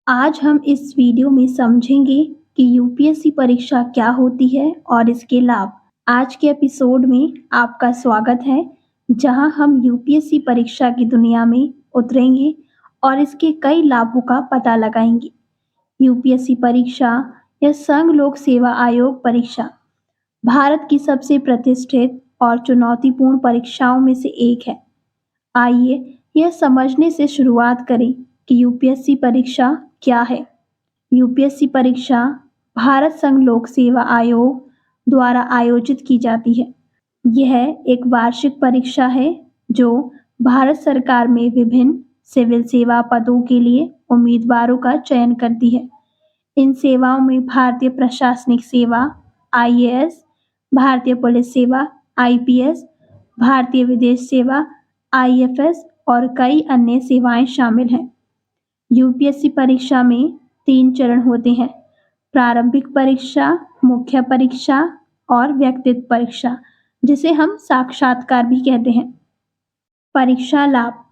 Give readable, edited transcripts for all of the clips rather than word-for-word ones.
आज हम इस वीडियो में समझेंगे कि यूपीएससी परीक्षा क्या होती है और इसके लाभ। आज के एपिसोड में आपका स्वागत है, जहां हम यूपीएससी परीक्षा की दुनिया में उतरेंगे और इसके कई लाभों का पता लगाएंगे। यूपीएससी परीक्षा या संघ लोक सेवा आयोग परीक्षा भारत की सबसे प्रतिष्ठित और चुनौतीपूर्ण परीक्षाओं में से एक है। आइए यह समझने से शुरुआत करें कि यूपीएससी परीक्षा क्या है। यूपीएससी परीक्षा भारत संघ लोक सेवा आयोग द्वारा आयोजित की जाती है। यह एक वार्षिक परीक्षा है जो भारत सरकार में विभिन्न सिविल सेवा पदों के लिए उम्मीदवारों का चयन करती है। इन सेवाओं में भारतीय प्रशासनिक सेवा आईएएस, भारतीय पुलिस सेवा आईपीएस, भारतीय विदेश सेवा आईएफएस और कई अन्य सेवाएं शामिल हैं। यूपीएससी परीक्षा में 3 चरण होते हैं: प्रारंभिक परीक्षा, मुख्य परीक्षा और व्यक्तित्व परीक्षा, जिसे हम साक्षात्कार भी कहते हैं। परीक्षा लाभ।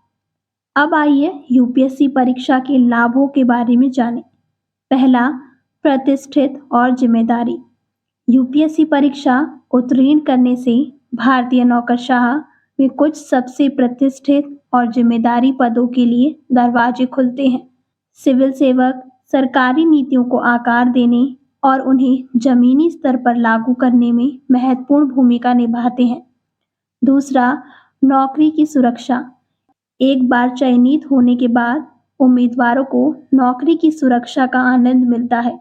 अब आइए यूपीएससी परीक्षा के लाभों के बारे में जानें। पहला, प्रतिष्ठित और जिम्मेदारी। यूपीएससी परीक्षा उत्तीर्ण करने से भारतीय नौकरशाह में कुछ सबसे प्रतिष्ठित और जिम्मेदारी पदों के लिए दरवाजे खुलते हैं। सिविल सेवक सरकारी नीतियों को आकार देने और उन्हें जमीनी स्तर पर लागू करने में महत्वपूर्ण भूमिका निभाते हैं। दूसरा, नौकरी की सुरक्षा। एक बार चयनित होने के बाद उम्मीदवारों को नौकरी की सुरक्षा का आनंद मिलता है,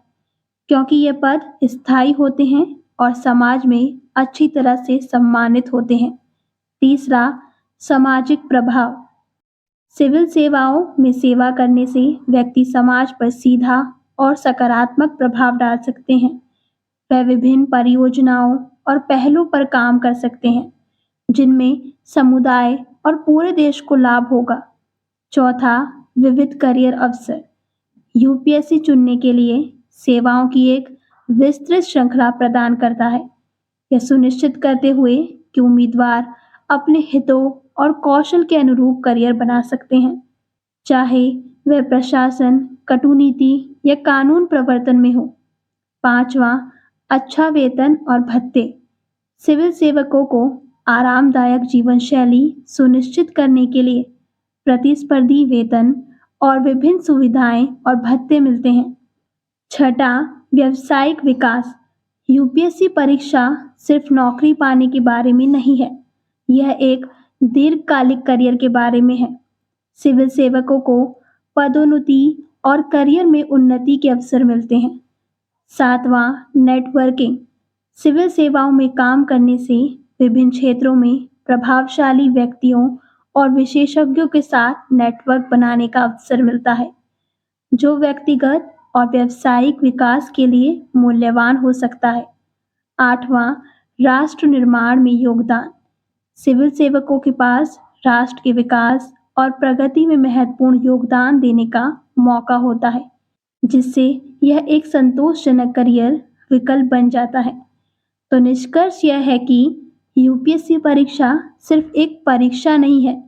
क्योंकि ये पद स्थायी होते हैं और समाज में अच्छी तरह से सम्मानित होते हैं। तीसरा, सामाजिक प्रभाव। सिविल सेवाओं में सेवा करने से व्यक्ति समाज पर सीधा और सकारात्मक प्रभाव डाल सकते हैं। वह विभिन्न परियोजनाओं और पहलों पर काम कर सकते हैं, जिनमें समुदाय और पूरे देश को लाभ होगा। चौथा, विविध करियर अवसर। यूपीएससी चुनने के लिए सेवाओं की एक विस्तृत श्रृंखला प्रदान करता है, यह सुनिश्चित करते हुए कि उम्मीदवार अपने हितों और कौशल के अनुरूप करियर बना सकते हैं, चाहे वह प्रशासन, कटुनीति या कानून प्रवर्तन में हो। पांचवा, अच्छा वेतन और भत्ते। सिविल सेवकों को आरामदायक जीवन शैली सुनिश्चित करने के लिए प्रतिस्पर्धी वेतन और विभिन्न सुविधाएं और भत्ते मिलते हैं। छठा, व्यावसायिक विकास। यूपीएससी परीक्षा सिर्फ नौकरी पाने के बारे में नहीं है, यह एक दीर्घकालिक करियर के बारे में है। सिविल सेवकों को पदोन्नति और करियर में उन्नति के अवसर मिलते हैं। सातवां, नेटवर्किंग। सिविल सेवाओं में काम करने से विभिन्न क्षेत्रों में प्रभावशाली व्यक्तियों और विशेषज्ञों के साथ नेटवर्क बनाने का अवसर मिलता है, जो व्यक्तिगत और व्यावसायिक विकास के लिए मूल्यवान हो सकता है। आठवां, राष्ट्र निर्माण में योगदान। सिविल सेवकों के पास राष्ट्र के विकास और प्रगति में महत्वपूर्ण योगदान देने का मौका होता है, जिससे यह एक संतोषजनक करियर विकल्प बन जाता है। तो निष्कर्ष यह है कि यूपीएससी परीक्षा सिर्फ एक परीक्षा नहीं है,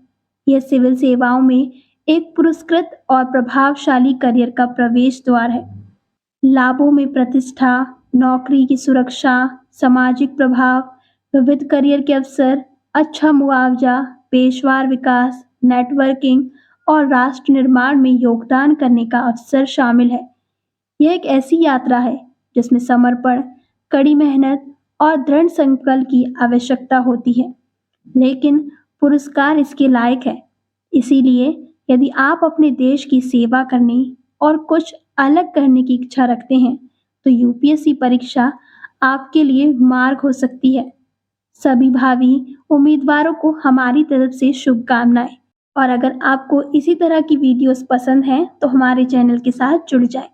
यह सिविल सेवाओं में एक पुरस्कृत और प्रभावशाली करियर का प्रवेश द्वार है। लाभों में प्रतिष्ठा, नौकरी की सुरक्षा, सामाजिक प्रभाव, विविध करियर के अवसर, अच्छा मुआवजा, पेशेवर विकास, नेटवर्किंग और राष्ट्र निर्माण में योगदान करने का अवसर शामिल है। यह एक ऐसी यात्रा है जिसमें समर्पण, कड़ी मेहनत और दृढ़ संकल्प की आवश्यकता होती है, लेकिन पुरस्कार इसके लायक है। इसीलिए यदि आप अपने देश की सेवा करने और कुछ अलग करने की इच्छा रखते हैं, तो यूपीएससी परीक्षा आपके लिए मार्ग हो सकती है। सभी भावी उम्मीदवारों को हमारी तरफ से शुभकामनाएं। और अगर आपको इसी तरह की वीडियोस पसंद हैं, तो हमारे चैनल के साथ जुड़ जाएं।